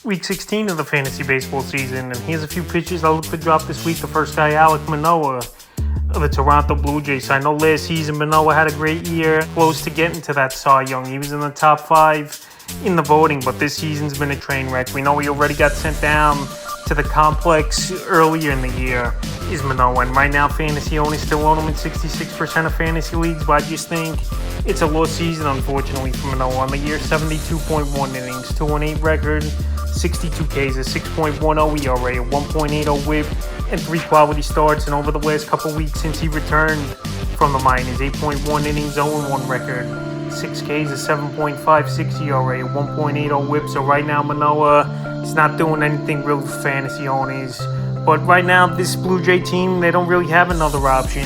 Week 16 of the fantasy baseball season, and here's a few pitchers I look to drop this week. The first guy, Alek Manoah of the Toronto Blue Jays. I know last season Manoah had a great year, close to getting to that Cy Young. He was in the top 5 in the voting, but this season's been a train wreck. We know he already got sent down to the complex earlier in the year, is Manoah. And right now, fantasy owners still own him in 66% of fantasy leagues, but I just think it's a lost season, unfortunately, for Manoah. On the year, 72.1 innings, 2-1-8 record, 62 Ks, a 6.10 ERA, a 1.80 whip, and 3 quality starts. And over the last couple weeks since he returned from the minors, 8.1 innings, 0-1 record, 6 Ks, a 7.56 ERA, a 1.80 whip. So right now, Manoah is not doing anything real for fantasy owners. But right now, this Blue Jay team, they don't really have another option.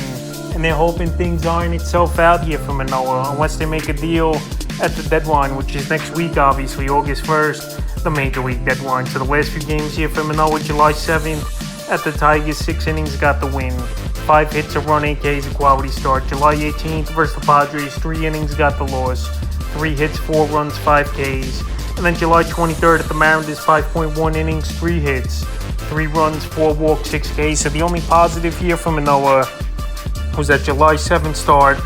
And they're hoping things iron itself out here for Manoah, unless they make a deal at the deadline, which is next week, obviously, August 1st, the Major League deadline. So the last few games here for Manoah, July 7th, at the Tigers, 6 innings, got the win. 5 hits, a run, 8 Ks, a quality start. July 18th versus the Padres, 3 innings, got the loss. 3 hits, 4 runs, 5 Ks. And then July 23rd at the Mariners, 5.1 innings, 3 hits, 3 runs, 4 walks, 6 Ks. So the only positive here for Manoah was that July 7th start.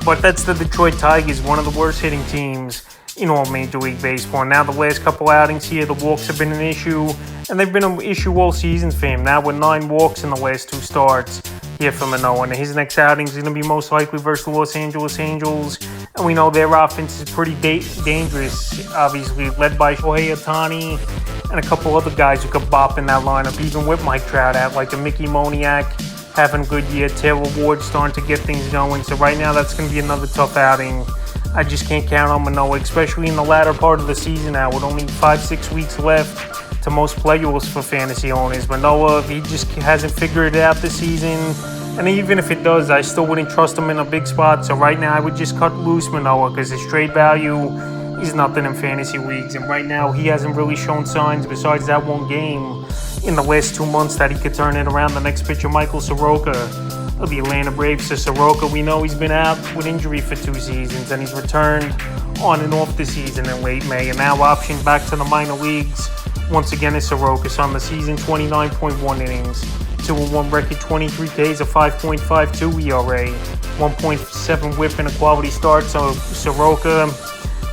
But that's the Detroit Tigers, one of the worst hitting teams in all Major League Baseball. Now the last couple outings here, the walks have been an issue, and they've been an issue all season for him. Now with 9 walks in the last 2 starts here for Manoah. And his next outing is going to be most likely versus the Los Angeles Angels. And we know their offense is pretty dangerous, obviously, led by Shohei Ohtani and a couple other guys who could bop in that lineup, even with Mike Trout out, like a Mickey Moniak having a good year, Taylor Ward starting to get things going. So right now, that's going to be another tough outing. I just can't count on Manoah, especially in the latter part of the season now, with only 5-6 weeks left to most playables for fantasy owners. Manoah, he just hasn't figured it out this season. And even if it does, I still wouldn't trust him in a big spot. So right now, I would just cut loose Manoah, because his trade value is nothing in fantasy leagues. And right now, he hasn't really shown signs, besides that one game in the last 2 months, that he could turn it around. The next pitcher, Michael Soroka of the Atlanta Braves. So Soroka, we know he's been out with injury for 2 seasons, and he's returned on and off the season in late May, and now optioned back to the minor leagues. Once again, is Soroka. So on the season, 29.1 innings, 2-1 record, 23 Ks, a 5.52 ERA, 1.7 whip, and a quality start. So Soroka,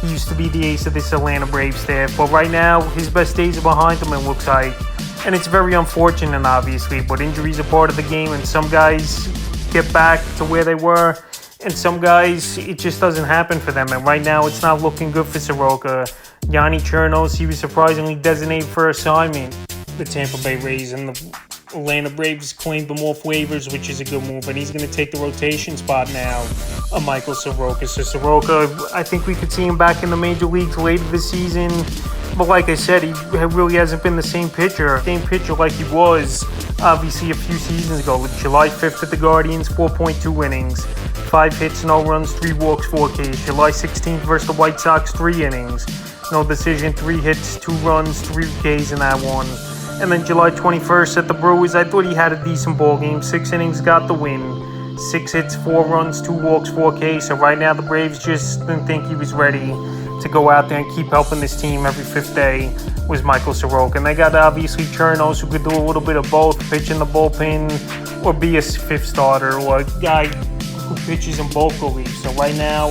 he used to be the ace of this Atlanta Braves staff, but right now his best days are behind him, it looks like. And it's very unfortunate, obviously, but injuries are part of the game, and some guys get back to where they were, and some guys, it just doesn't happen for them. And right now, it's not looking good for Soroka. Yanni Chernos, he was surprisingly designated for assignment. The Tampa Bay Rays and the Atlanta Braves claimed him off waivers, which is a good move, and he's going to take the rotation spot now of Michael Soroka. So Soroka, I think we could see him back in the major leagues later this season. But like I said, he really hasn't been the same pitcher like he was, obviously, a few seasons ago. Like July 5th at the Guardians, 4.2 innings, 5 hits, no runs, 3 walks, 4 Ks. July 16th versus the White Sox, 3 innings, no decision, 3 hits, 2 runs, 3 Ks in that one. And then July 21st at the Brewers, I thought he had a decent ball game. 6 innings, got the win. 6 hits, 4 runs, 2 walks, 4 Ks. So right now the Braves just didn't think he was ready to go out there and keep helping this team every 5th day, was Michael Soroka. And they got obviously Chernos, who could do a little bit of both, pitch in the bullpen or be a 5th starter, or a guy who pitches in both reliefs. So right now,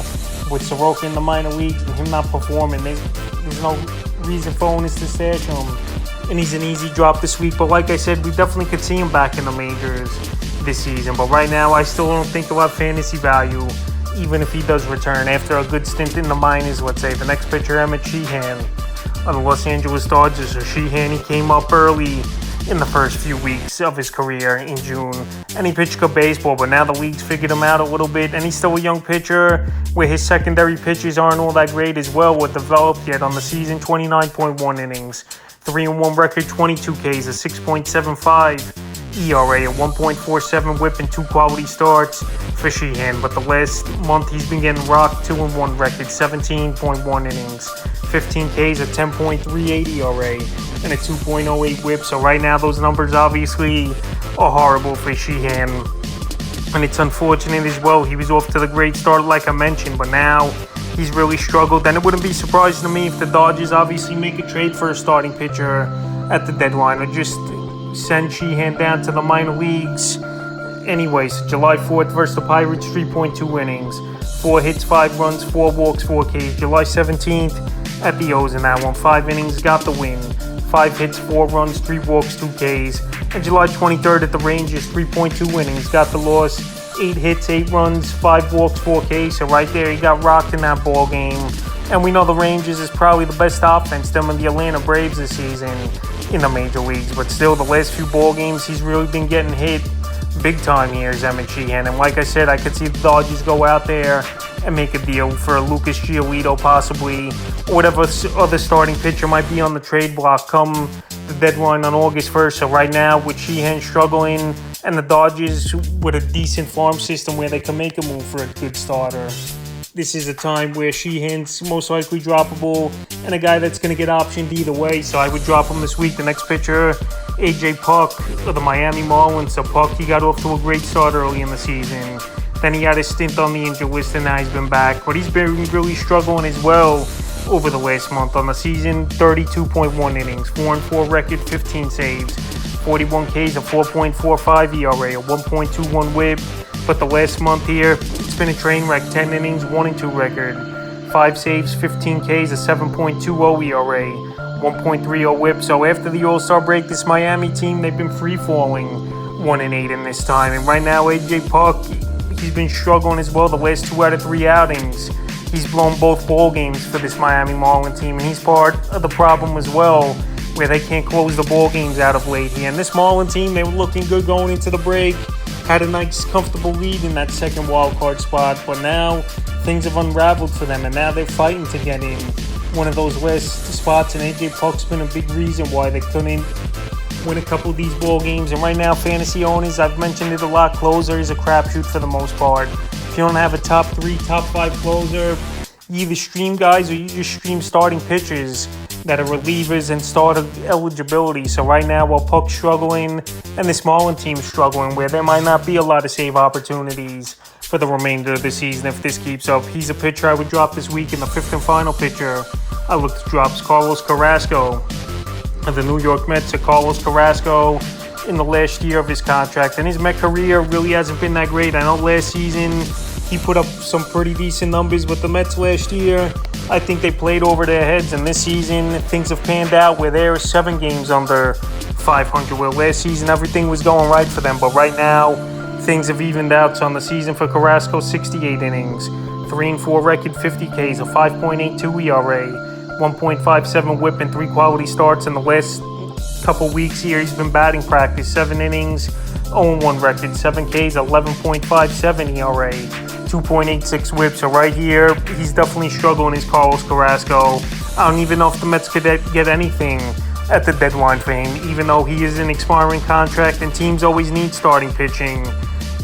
with Soroka in the minor leagues and him not performing, there's no reason for owners to stash him. And he's an easy drop this week. But like I said, we definitely could see him back in the majors this season. But right now, I still don't think he'll have fantasy value, even if he does return after a good stint in the minors, let's say. The next pitcher, Emmett Sheehan of the Los Angeles Dodgers. So Sheehan, he came up early in the first few weeks of his career in June, and he pitched good baseball, but now the league's figured him out a little bit, and he's still a young pitcher where his secondary pitches aren't all that great as well, with developed yet. On the season, 29.1 innings, 3-1 record, 22 Ks, a 6.75 ERA, a 1.47 whip, and 2 quality starts for Sheehan. But the last month, he's been getting rocked. 2-1 record, 17.1 innings, 15 Ks, a 10.38 ERA, and a 2.08 whip. So right now, those numbers obviously are horrible for Sheehan. And it's unfortunate as well. He was off to the great start, like I mentioned, but now He's really struggled, and it wouldn't be surprising to me if the Dodgers obviously make a trade for a starting pitcher at the deadline, or just send Sheehan down to the minor leagues. Anyways, July 4th versus the Pirates, 3.2 innings, 4 hits, 5 runs, 4 walks, 4 Ks. July 17th at the O's in that one, 5 innings, got the win, 5 hits, 4 runs, 3 walks, 2 Ks. And July 23rd at the Rangers, 3.2 innings, got the loss, 8 hits, 8 runs, 5 walks, 4 Ks. So right there, he got rocked in that ball game. And we know the Rangers is probably the best offense than the Atlanta Braves this season in the major leagues. But still, the last few ball games, he's really been getting hit big time here is Emmett Sheehan. And like I said, I could see the Dodgers go out there and make a deal for Lucas Giolito possibly, or whatever other starting pitcher might be on the trade block come the deadline on August 1st. So right now, with Sheehan struggling and the Dodgers with a decent farm system where they can make a move for a good starter, this is a time where Sheehan's most likely droppable and a guy that's going to get optioned either way. So I would drop him this week. The next pitcher, AJ Puk of the Miami Marlins. So Puk, he got off to a great start early in the season. Then he had a stint on the injured list and now he's been back. But he's been really struggling as well over the last month. On the season, 32.1 innings, 4-4 record, 15 saves, 41 Ks, a 4.45 ERA, a 1.21 WHIP. But the last month here, it's been a train wreck. 10 innings, 1-2 record, 5 saves, 15 Ks, a 7.20 ERA, 1.30 WHIP. So after the All-Star break, this Miami team, they've been free-falling 1-8 in this time. And right now, AJ Puk, he's been struggling as well the last 2 out of 3 outings. He's blown both ball games for this Miami Marlins team, and he's part of the problem as well, where they can't close the ball games out of late here. And this Marlins team, they were looking good going into the break, had a nice, comfortable lead in that second wild card spot, but now things have unraveled for them, and now they're fighting to get in one of those last spots, and AJ Puk's been a big reason why they couldn't win a couple of these ball games. And right now, fantasy owners, I've mentioned it a lot, closer is a crapshoot for the most part. If you don't have a top 3, top 5 closer, you either stream guys or you just stream starting pitchers that are relievers and starter eligibility. So right now, while Puk's struggling and this Marlins team's struggling, where there might not be a lot of save opportunities for the remainder of the season if this keeps up, he's a pitcher I would drop this week. In the 5th and final pitcher I look to drop is Carlos Carrasco of the New York Mets. So Carlos Carrasco in the last year of his contract, and his Met career really hasn't been that great. I know last season he put up some pretty decent numbers with the Mets last year. I think they played over their heads, and this season things have panned out where they're 7 games under 500, where last season everything was going right for them. But right now, things have evened out. So on the season for Carrasco, 68 innings, 3-4 record, 50 Ks, a 5.82 ERA, 1.57 WHIP, and 3 quality starts. In the last couple weeks here, he's been batting practice, 7 innings, 0-1 record, 7 Ks, 11.57 ERA, 2.86 WHIP. So right here, he's definitely struggling, is Carlos Carrasco. I don't even know if the Mets could get anything at the deadline for him, even though he is an expiring contract and teams always need starting pitching,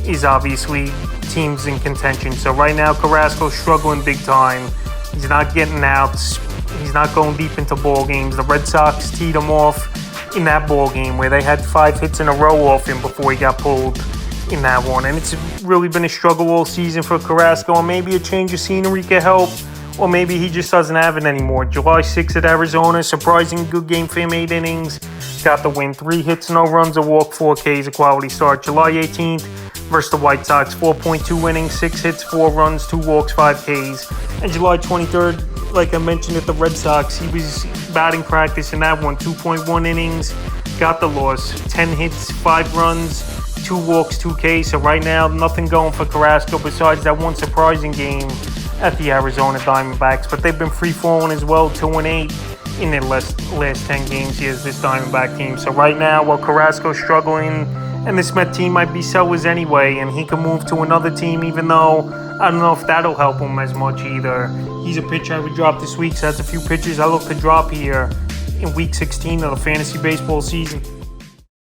is obviously teams in contention. So right now, Carrasco's struggling big time. He's not getting outs. He's not going deep into ball games. The Red Sox teed him off in that ball game where they had 5 hits in a row off him before he got pulled in that one. And it's really been a struggle all season for Carrasco, and maybe a change of scenery could help, or maybe he just doesn't have it anymore. July 6th at Arizona, surprising good game for him, 8 innings, got the win, 3 hits, no runs, a walk, 4 Ks, a quality start. July 18th versus the White Sox, 4.2 innings, 6 hits, 4 runs, 2 walks, 5 Ks. And July 23rd, like I mentioned at the Red Sox, he was batting practice in that one, 2.1 innings, got the loss, 10 hits, 5 runs, 2 walks, 2 Ks. So right now, nothing going for Carrasco besides that one surprising game at the Arizona Diamondbacks. But they've been free-falling as well, 2-8 in their last 10 games here as this Diamondback team. So right now, while Carrasco's struggling, and this Met team might be sellers anyway, and he can move to another team, even though I don't know if that'll help him as much either. He's a pitcher I would drop this week, so that's a few pitchers I look to drop here in Week 16 of the fantasy baseball season.